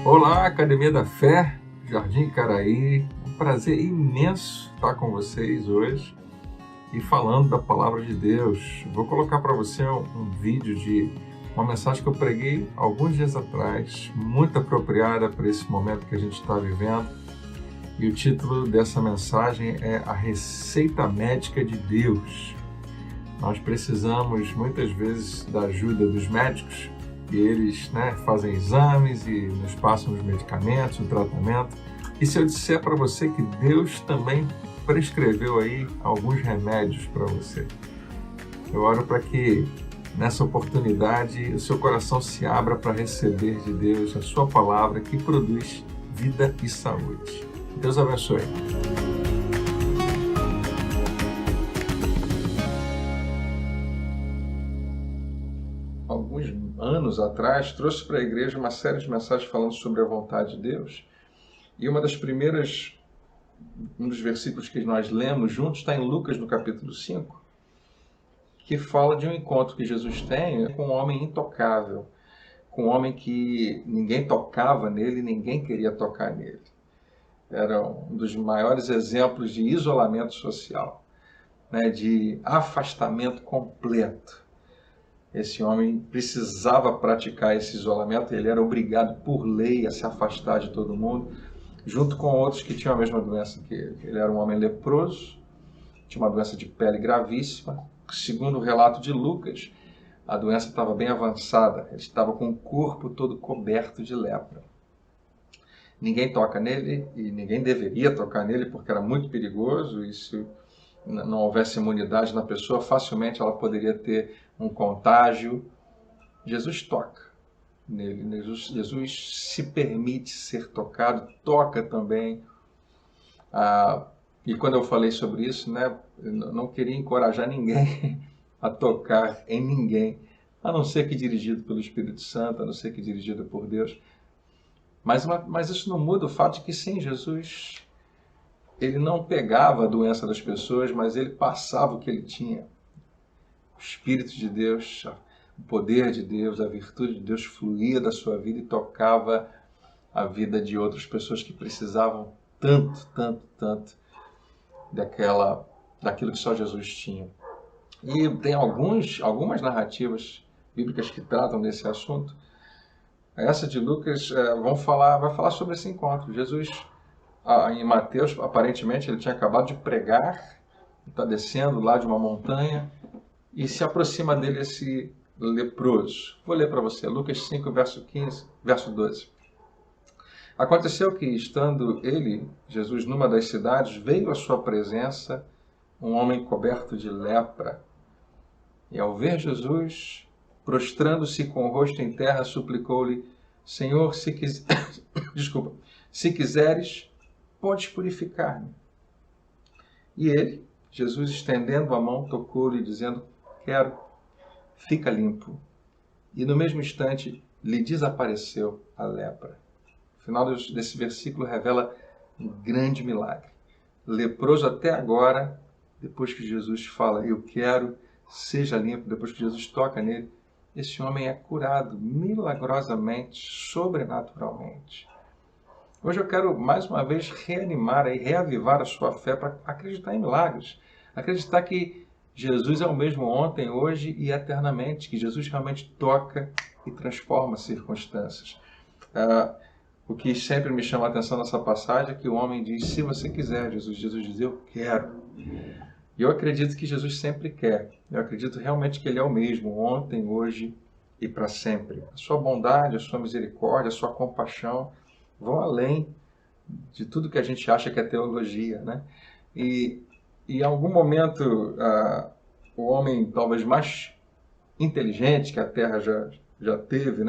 Olá, Academia da Fé, Jardim Caraí. Um prazer imenso estar com vocês hoje e falando da Palavra de Deus. Vou colocar para você um vídeo de uma mensagem que eu preguei alguns dias atrás, muito apropriada para esse momento que a gente está vivendo. E o título dessa mensagem é A Receita Médica de Deus. Nós precisamos muitas vezes da ajuda dos médicos, e eles fazem exames e nos passam os medicamentos, o tratamento. E se eu disser para você que Deus também prescreveu aí alguns remédios para você? Eu oro para que nessa oportunidade o seu coração se abra para receber de Deus a sua palavra que produz vida e saúde. Deus abençoe. Alguns anos atrás, trouxe para a igreja uma série de mensagens falando sobre a vontade de Deus. E um dos versículos que nós lemos juntos está em Lucas, no capítulo 5, que fala de um encontro que Jesus tem com um homem intocável, com um homem que ninguém tocava nele, ninguém queria tocar nele. Era um dos maiores exemplos de isolamento social, de afastamento completo. Esse homem precisava praticar esse isolamento, ele era obrigado por lei a se afastar de todo mundo, junto com outros que tinham a mesma doença que ele. Ele era um homem leproso, tinha uma doença de pele gravíssima. Segundo o relato de Lucas, a doença estava bem avançada, ele estava com o corpo todo coberto de lepra. Ninguém toca nele e ninguém deveria tocar nele porque era muito perigoso, e se não houvesse imunidade na pessoa, facilmente ela poderia ter um contágio. Jesus toca nele, Jesus se permite ser tocado, toca também. E quando eu falei sobre isso, eu não queria encorajar ninguém a tocar em ninguém, a não ser que dirigido pelo Espírito Santo, a não ser que dirigido por Deus. Mas isso não muda o fato de que sem Jesus, ele não pegava a doença das pessoas, mas ele passava o que ele tinha. O Espírito de Deus, o poder de Deus, a virtude de Deus fluía da sua vida e tocava a vida de outras pessoas que precisavam tanto daquilo que só Jesus tinha. E tem algumas narrativas bíblicas que tratam desse assunto. Essa de Lucas vai falar sobre esse encontro. Jesus, em Mateus, aparentemente ele tinha acabado de pregar, está descendo lá de uma montanha e se aproxima dele esse leproso. Vou ler para você, Lucas 5, verso 12. Aconteceu que, estando ele, Jesus, numa das cidades, veio à sua presença um homem coberto de lepra. E ao ver Jesus, prostrando-se com o rosto em terra, suplicou-lhe: Senhor, se quiseres, podes purificar-me. E ele, Jesus, estendendo a mão, tocou-lhe, dizendo: Quero, fica limpo. E no mesmo instante lhe desapareceu a lepra. O final desse versículo revela um grande milagre. Leproso até agora, depois que Jesus fala, eu quero, seja limpo, depois que Jesus toca nele, esse homem é curado milagrosamente, sobrenaturalmente. Hoje eu quero mais uma vez reanimar e reavivar a sua fé para acreditar em milagres. Acreditar que Jesus é o mesmo ontem, hoje e eternamente, que Jesus realmente toca e transforma circunstâncias. O que sempre me chama a atenção nessa passagem é que o homem diz, se você quiser, Jesus diz, eu quero. E eu acredito que Jesus sempre quer. Eu acredito realmente que Ele é o mesmo, ontem, hoje e para sempre. A sua bondade, a sua misericórdia, a sua compaixão vão além de tudo que a gente acha que é teologia, E em algum momento, o homem talvez mais inteligente que a Terra já teve,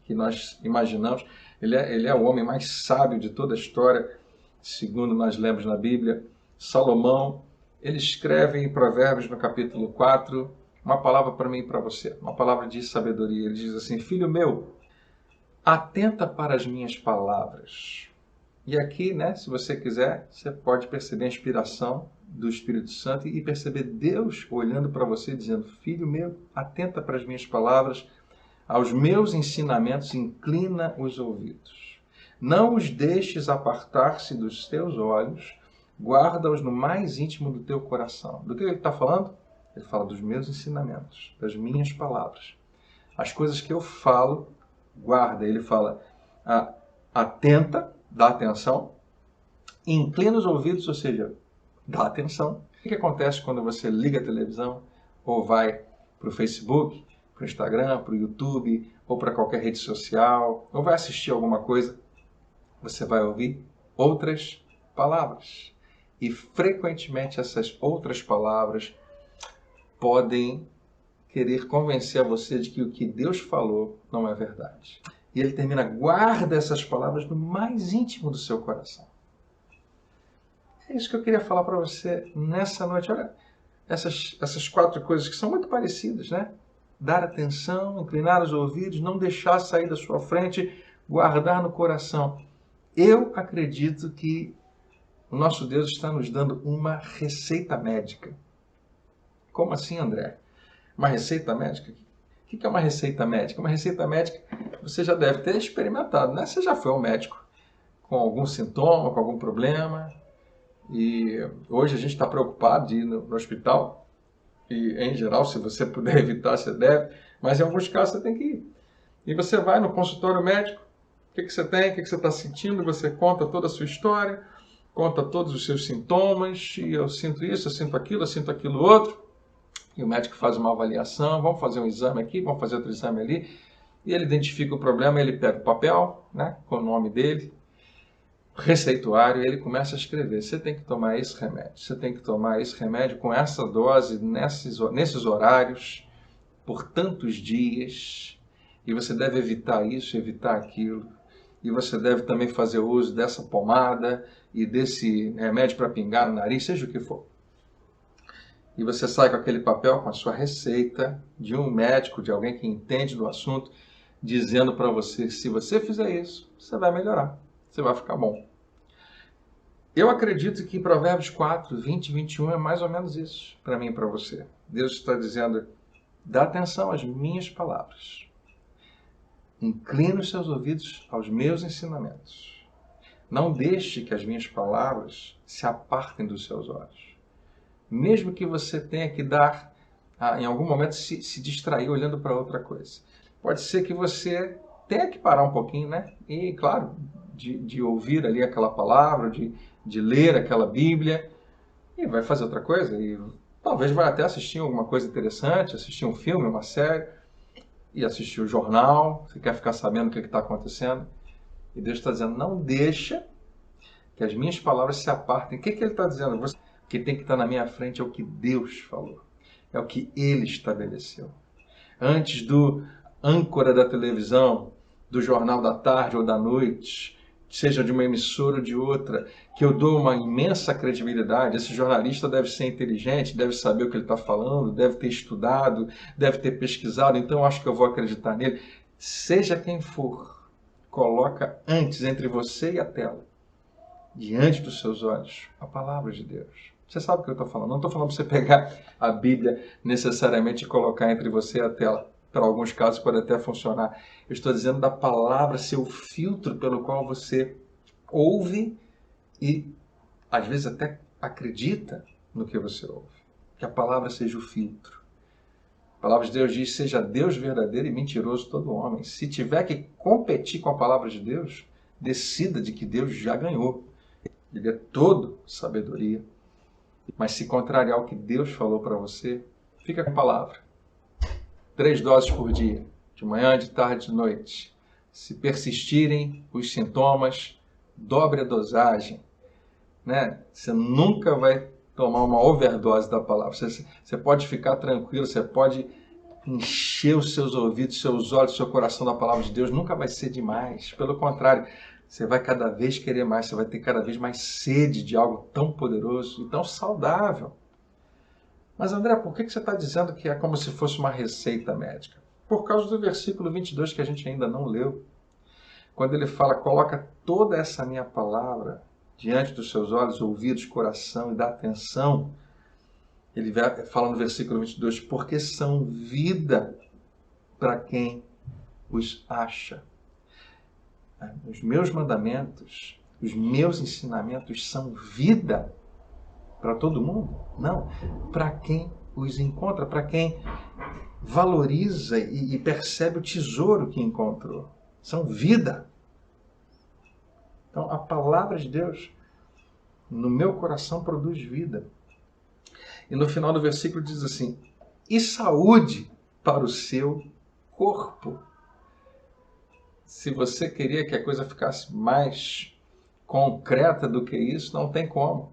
que nós imaginamos, ele é o homem mais sábio de toda a história, segundo nós lemos na Bíblia, Salomão. Ele escreve em Provérbios, no capítulo 4, uma palavra para mim e para você, uma palavra de sabedoria. Ele diz assim, filho meu, atenta para as minhas palavras. E aqui, se você quiser, você pode perceber a inspiração do Espírito Santo e perceber Deus olhando para você dizendo, filho meu, atenta para as minhas palavras, aos meus ensinamentos inclina os ouvidos. Não os deixes apartar-se dos teus olhos, guarda-os no mais íntimo do teu coração. Do que ele está falando? Ele fala dos meus ensinamentos, das minhas palavras. As coisas que eu falo, guarda. Ele fala, atenta, dá atenção, inclina os ouvidos, ou seja, dá atenção. O que acontece quando você liga a televisão ou vai para o Facebook, para o Instagram, para o YouTube ou para qualquer rede social, ou vai assistir alguma coisa? Você vai ouvir outras palavras. E frequentemente essas outras palavras podem querer convencer a você de que o que Deus falou não é verdade. E ele termina, guarda essas palavras no mais íntimo do seu coração. É isso que eu queria falar para você nessa noite. Olha, essas 4 coisas que são muito parecidas, né? Dar atenção, inclinar os ouvidos, não deixar sair da sua frente, guardar no coração. Eu acredito que o nosso Deus está nos dando uma receita médica. Como assim, André? Uma receita médica? O que é uma receita médica? Uma receita médica você já deve ter experimentado, né? Você já foi ao médico com algum sintoma, com algum problema. E hoje a gente está preocupado de ir no hospital. E, em geral, se você puder evitar, você deve. Mas em alguns casos você tem que ir. E você vai no consultório médico. O que você tem? O que você está sentindo? Você conta toda a sua história. Conta todos os seus sintomas. E eu sinto isso, eu sinto aquilo outro. E o médico faz uma avaliação. Vamos fazer um exame aqui, vamos fazer outro exame ali. E ele identifica o problema, ele pega o papel, né, com o nome dele, receituário, e ele começa a escrever. Você tem que tomar esse remédio. Você tem que tomar esse remédio com essa dose, nesses horários, por tantos dias. E você deve evitar isso, evitar aquilo. E você deve também fazer uso dessa pomada e desse remédio para pingar no nariz, seja o que for. E você sai com aquele papel com a sua receita de um médico, de alguém que entende do assunto, dizendo para você, se você fizer isso, você vai melhorar, você vai ficar bom. Eu acredito que Provérbios 4, 20 e 21 é mais ou menos isso para mim e para você. Deus está dizendo, dá atenção às minhas palavras. Inclina os seus ouvidos aos meus ensinamentos. Não deixe que as minhas palavras se apartem dos seus olhos. Mesmo que você tenha que dar, em algum momento, se distrair olhando para outra coisa. Pode ser que você tenha que parar um pouquinho, né? E, claro, de ouvir ali aquela palavra, de ler aquela Bíblia, e vai fazer outra coisa. E talvez vai até assistir alguma coisa interessante, assistir um filme, uma série, e assistir o jornal. Você quer ficar sabendo o que está acontecendo. E Deus está dizendo, não deixa que as minhas palavras se apartem. O que ele está dizendo? O que tem que estar na minha frente é o que Deus falou. É o que Ele estabeleceu. Antes do âncora da televisão, do jornal da tarde ou da noite, seja de uma emissora ou de outra, que eu dou uma imensa credibilidade. Esse jornalista deve ser inteligente, deve saber o que ele está falando, deve ter estudado, deve ter pesquisado, então eu acho que eu vou acreditar nele. Seja quem for, coloca antes entre você e a tela, diante dos seus olhos, a palavra de Deus. Você sabe o que eu estou falando. Não estou falando para você pegar a Bíblia necessariamente e colocar entre você e a tela. Para alguns casos pode até funcionar. Eu estou dizendo da palavra ser o filtro pelo qual você ouve e às vezes até acredita no que você ouve. Que a palavra seja o filtro. A palavra de Deus diz, seja Deus verdadeiro e mentiroso todo homem. Se tiver que competir com a palavra de Deus, decida de que Deus já ganhou. Ele é todo sabedoria. Mas se contrariar o que Deus falou para você, fica com a palavra. 3 doses por dia, de manhã, de tarde, de noite. Se persistirem os sintomas, dobre a dosagem. Né? Você nunca vai tomar uma overdose da palavra. Você pode ficar tranquilo, você pode encher os seus ouvidos, seus olhos, seu coração da palavra de Deus. Nunca vai ser demais. Pelo contrário, você vai cada vez querer mais, você vai ter cada vez mais sede de algo tão poderoso e tão saudável. Mas André, por que você está dizendo que é como se fosse uma receita médica? Por causa do versículo 22 que a gente ainda não leu. Quando ele fala, coloca toda essa minha palavra diante dos seus olhos, ouvidos, coração e dá atenção. Ele fala no versículo 22, porque são vida para quem os acha. Os meus mandamentos, os meus ensinamentos são vida para todo mundo? Não, para quem os encontra, para quem valoriza e percebe o tesouro que encontrou. São vida. Então, a palavra de Deus no meu coração produz vida. E no final do versículo diz assim: e saúde para o seu corpo. Se você queria que a coisa ficasse mais concreta do que isso, não tem como.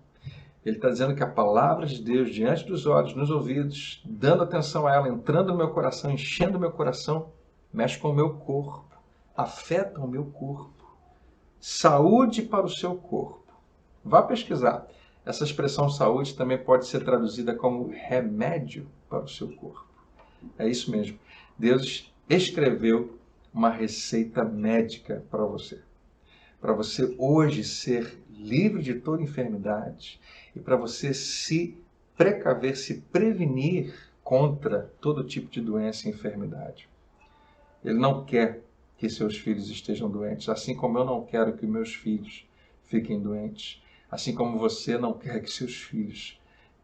Ele está dizendo que a palavra de Deus, diante dos olhos, nos ouvidos, dando atenção a ela, entrando no meu coração, enchendo o meu coração, mexe com o meu corpo, afeta o meu corpo. Saúde para o seu corpo. Vá pesquisar. Essa expressão saúde também pode ser traduzida como remédio para o seu corpo. É isso mesmo. Deus escreveu uma receita médica para você. Para você hoje ser livre de toda enfermidade e para você se precaver, se prevenir contra todo tipo de doença e enfermidade. Ele não quer que seus filhos estejam doentes, assim como eu não quero que meus filhos fiquem doentes, assim como você não quer que seus filhos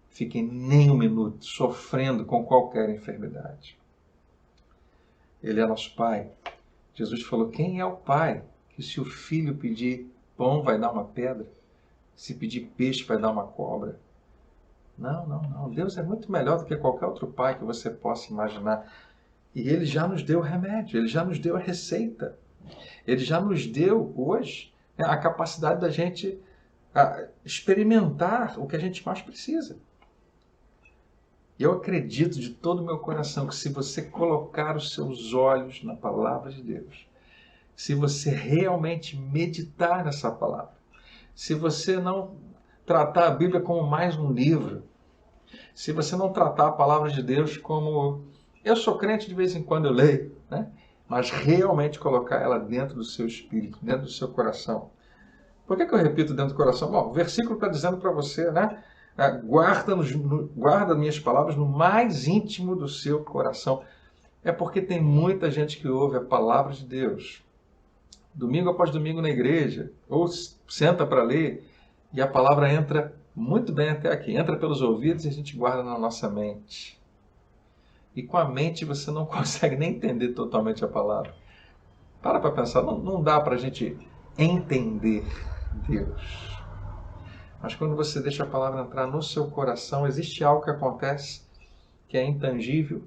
fiquem nem um minuto sofrendo com qualquer enfermidade. Ele é nosso Pai. Jesus falou: quem é o Pai que se o filho pedir pão vai dar uma pedra? Se pedir peixe vai dar uma cobra? Não, não, não. Deus é muito melhor do que qualquer outro pai que você possa imaginar. E Ele já nos deu o remédio, Ele já nos deu a receita. Ele já nos deu hoje a capacidade da gente experimentar o que a gente mais precisa. Eu acredito de todo o meu coração que se você colocar os seus olhos na palavra de Deus, se você realmente meditar nessa palavra, se você não tratar a Bíblia como mais um livro, se você não tratar a palavra de Deus como eu sou crente, de vez em quando eu leio, né? Mas realmente colocar ela dentro do seu espírito, dentro do seu coração. Por que eu repito dentro do coração? Bom, o versículo está dizendo para você, né? Guarda minhas palavras no mais íntimo do seu coração. É porque tem muita gente que ouve a palavra de Deus domingo após domingo na igreja, ou senta para ler, e a palavra entra muito bem até aqui. Entra pelos ouvidos e a gente guarda na nossa mente. E com a mente você não consegue nem entender totalmente a palavra. Para pensar, não dá para a gente entender Deus. Mas quando você deixa a palavra entrar no seu coração, existe algo que acontece que é intangível,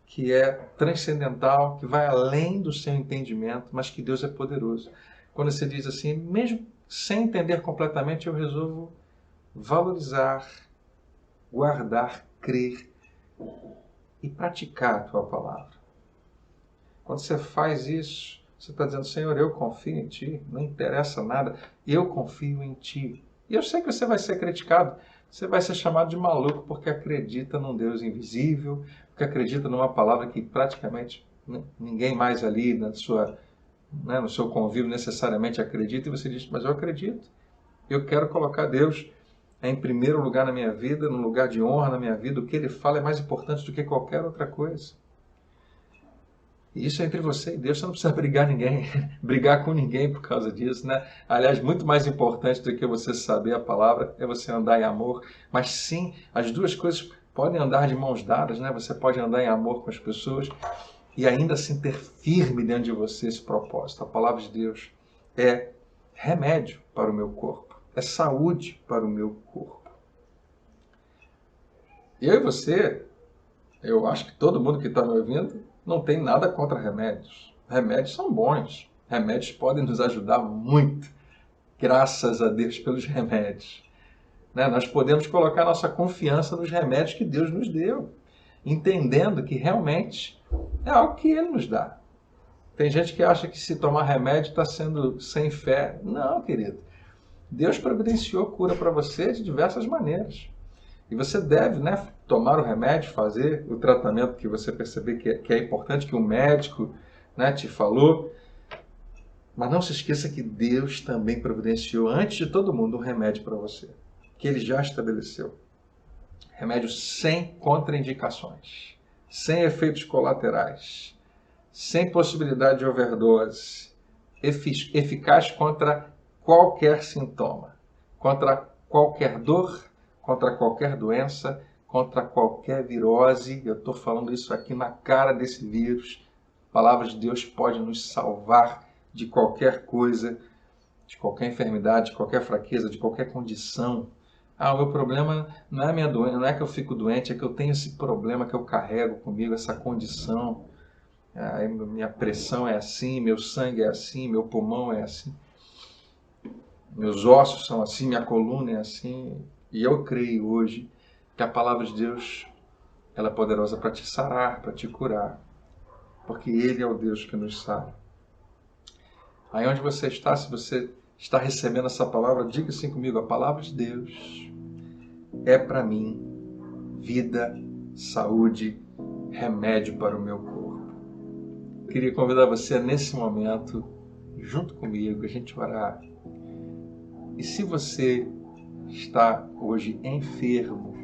que é transcendental, que vai além do seu entendimento, mas que Deus é poderoso. Quando você diz assim, mesmo sem entender completamente, eu resolvo valorizar, guardar, crer e praticar a tua palavra. Quando você faz isso, você está dizendo: Senhor, eu confio em Ti, não interessa nada, eu confio em Ti. E eu sei que você vai ser criticado, você vai ser chamado de maluco porque acredita num Deus invisível, porque acredita numa palavra que praticamente ninguém mais ali no seu convívio necessariamente acredita, e você diz: mas eu acredito, eu quero colocar Deus em primeiro lugar na minha vida, no lugar de honra na minha vida, o que Ele fala é mais importante do que qualquer outra coisa. E isso é entre você e Deus, você não precisa brigar com ninguém por causa disso, né? Aliás, muito mais importante do que você saber a palavra é você andar em amor. Mas sim, as duas coisas podem andar de mãos dadas, né? Você pode andar em amor com as pessoas e ainda assim ter firme dentro de você esse propósito. A palavra de Deus é remédio para o meu corpo, é saúde para o meu corpo. Eu e você, eu acho que todo mundo que está me ouvindo não tem nada contra remédios. Remédios são bons. Remédios podem nos ajudar muito. Graças a Deus pelos remédios. Né? Nós podemos colocar nossa confiança nos remédios que Deus nos deu, entendendo que realmente é algo que Ele nos dá. Tem gente que acha que se tomar remédio está sendo sem fé. Não, querido. Deus providenciou cura para você de diversas maneiras. E você deve, né, tomar o remédio, fazer o tratamento que você perceber que é importante, que o médico, né, te falou. Mas não se esqueça que Deus também providenciou, antes de todo mundo, um remédio para você, que Ele já estabeleceu. Remédio sem contraindicações, sem efeitos colaterais, sem possibilidade de overdose, eficaz contra qualquer sintoma, contra qualquer dor, contra qualquer doença, contra qualquer virose. Eu estou falando isso aqui na cara desse vírus. A palavra de Deus pode nos salvar de qualquer coisa, de qualquer enfermidade, de qualquer fraqueza, de qualquer condição. O meu problema não é minha doença, não é que eu fico doente, é que eu tenho esse problema que eu carrego comigo, essa condição. Minha pressão é assim, meu sangue é assim, meu pulmão é assim, meus ossos são assim, minha coluna é assim. E eu creio hoje que a palavra de Deus ela é poderosa para te sarar, para te curar, porque Ele é o Deus que nos sara. Aí onde você está, se você está recebendo essa palavra, diga assim comigo: a palavra de Deus é para mim vida, saúde, remédio para o meu corpo. Queria convidar você nesse momento, junto comigo, a gente orar. E se você está hoje enfermo,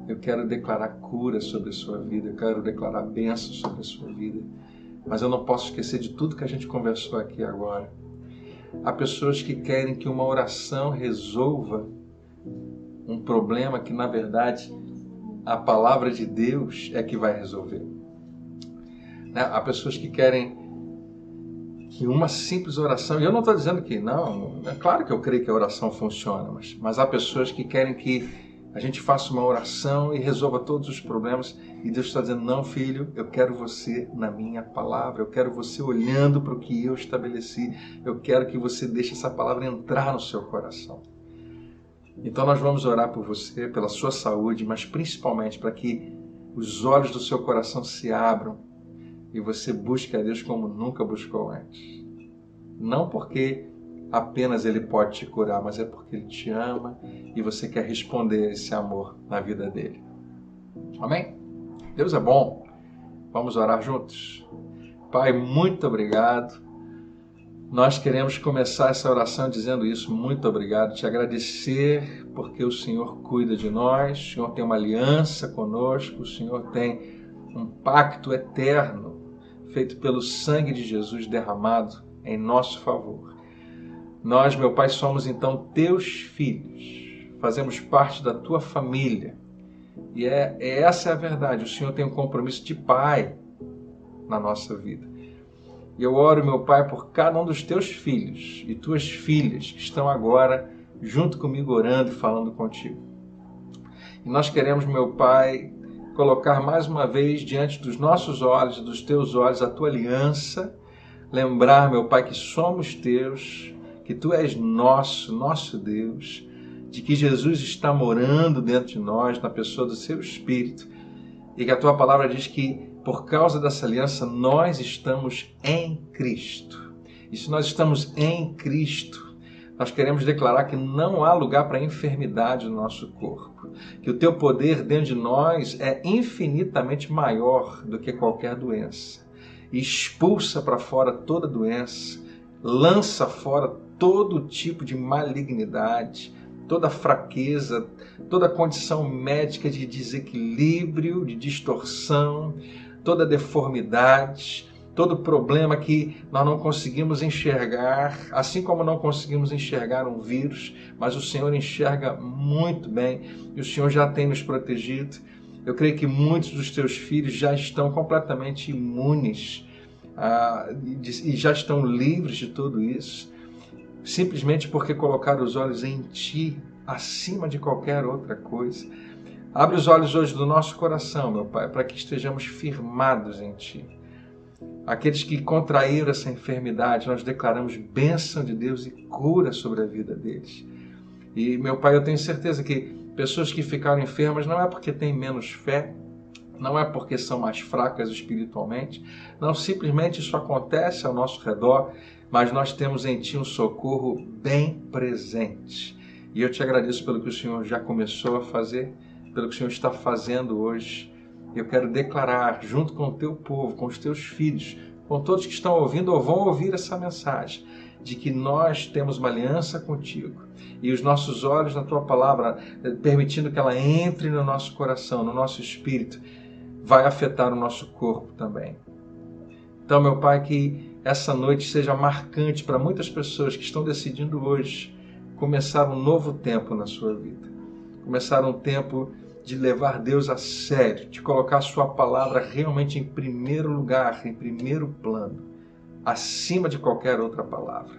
eu quero declarar cura sobre a sua vida, eu quero declarar bênção sobre a sua vida, mas eu não posso esquecer de tudo que a gente conversou aqui agora. Há pessoas que querem que uma oração resolva um problema que, na verdade, a palavra de Deus é que vai resolver. Há pessoas que querem que uma simples oração, e eu não estou dizendo que não, é claro que eu creio que a oração funciona, mas há pessoas que querem que a gente faça uma oração e resolva todos os problemas, e Deus está dizendo: não, filho, eu quero você na minha palavra, eu quero você olhando para o que eu estabeleci, eu quero que você deixe essa palavra entrar no seu coração. Então nós vamos orar por você, pela sua saúde, mas principalmente para que os olhos do seu coração se abram e você busque a Deus como nunca buscou antes. Não porque apenas Ele pode te curar, mas é porque Ele te ama e você quer responder a esse amor na vida dele. Amém? Deus é bom. Vamos orar juntos? Pai, muito obrigado. Nós queremos começar essa oração dizendo isso: muito obrigado, te agradecer porque o Senhor cuida de nós, o Senhor tem uma aliança conosco, o Senhor tem um pacto eterno feito pelo sangue de Jesus derramado em nosso favor. Nós, meu Pai, somos então teus filhos, fazemos parte da tua família e essa é a verdade. O Senhor tem um compromisso de pai na nossa vida. E eu oro, meu Pai, por cada um dos teus filhos e tuas filhas que estão agora junto comigo orando e falando contigo. E nós queremos, meu Pai, colocar mais uma vez diante dos nossos olhos e dos teus olhos a tua aliança, lembrar, meu Pai, que somos teus, que tu és nosso Deus, de que Jesus está morando dentro de nós, na pessoa do seu Espírito, e que a tua palavra diz que por causa dessa aliança, nós estamos em Cristo. E se nós estamos em Cristo, nós queremos declarar que não há lugar para enfermidade no nosso corpo. Que o teu poder dentro de nós é infinitamente maior do que qualquer doença. E expulsa para fora toda doença, lança fora todo tipo de malignidade, toda fraqueza, toda condição médica de desequilíbrio, de distorção, toda deformidade, todo problema que nós não conseguimos enxergar, assim como não conseguimos enxergar um vírus, mas o Senhor enxerga muito bem e o Senhor já tem nos protegido. Eu creio que muitos dos teus filhos já estão completamente imunes e já estão livres de tudo isso, simplesmente porque colocaram os olhos em Ti, acima de qualquer outra coisa. Abre os olhos hoje do nosso coração, meu Pai, para que estejamos firmados em Ti. Aqueles que contraíram essa enfermidade, nós declaramos bênção de Deus e cura sobre a vida deles. E, meu Pai, eu tenho certeza que pessoas que ficaram enfermas não é porque têm menos fé, não é porque são mais fracas espiritualmente, não, simplesmente isso acontece ao nosso redor, mas nós temos em Ti um socorro bem presente. E eu te agradeço pelo que o Senhor já começou a fazer, pelo que o Senhor está fazendo hoje. Eu quero declarar, junto com o Teu povo, com os Teus filhos, com todos que estão ouvindo ou vão ouvir essa mensagem, de que nós temos uma aliança contigo e os nossos olhos na Tua palavra, permitindo que ela entre no nosso coração, no nosso espírito, vai afetar o nosso corpo também. Então, meu Pai, que essa noite seja marcante para muitas pessoas que estão decidindo hoje começar um novo tempo na sua vida. Começar um tempo de levar Deus a sério, de colocar a sua palavra realmente em primeiro lugar, em primeiro plano, acima de qualquer outra palavra.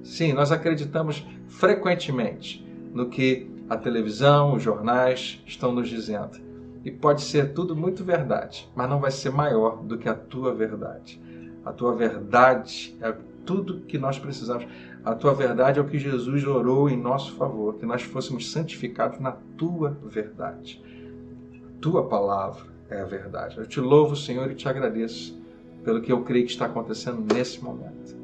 Sim, nós acreditamos frequentemente no que a televisão, os jornais estão nos dizendo. E pode ser tudo muito verdade, mas não vai ser maior do que a tua verdade. A tua verdade é tudo que nós precisamos. A tua verdade é o que Jesus orou em nosso favor, que nós fôssemos santificados na tua verdade. A tua palavra é a verdade. Eu te louvo, Senhor, e te agradeço pelo que eu creio que está acontecendo nesse momento.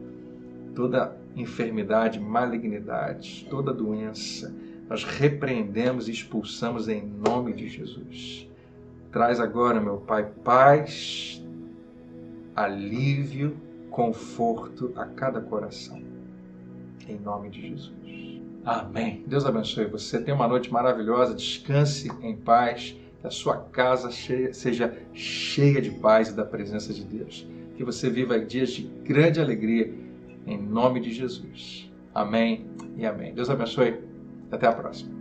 Toda enfermidade, malignidade, toda doença, nós repreendemos e expulsamos em nome de Jesus. Traz agora, meu Pai, paz, alívio, conforto a cada coração. Em nome de Jesus. Amém. Deus abençoe você. Tenha uma noite maravilhosa. Descanse em paz. Que a sua casa seja cheia de paz e da presença de Deus. Que você viva dias de grande alegria. Em nome de Jesus. Amém e amém. Deus abençoe. Até a próxima.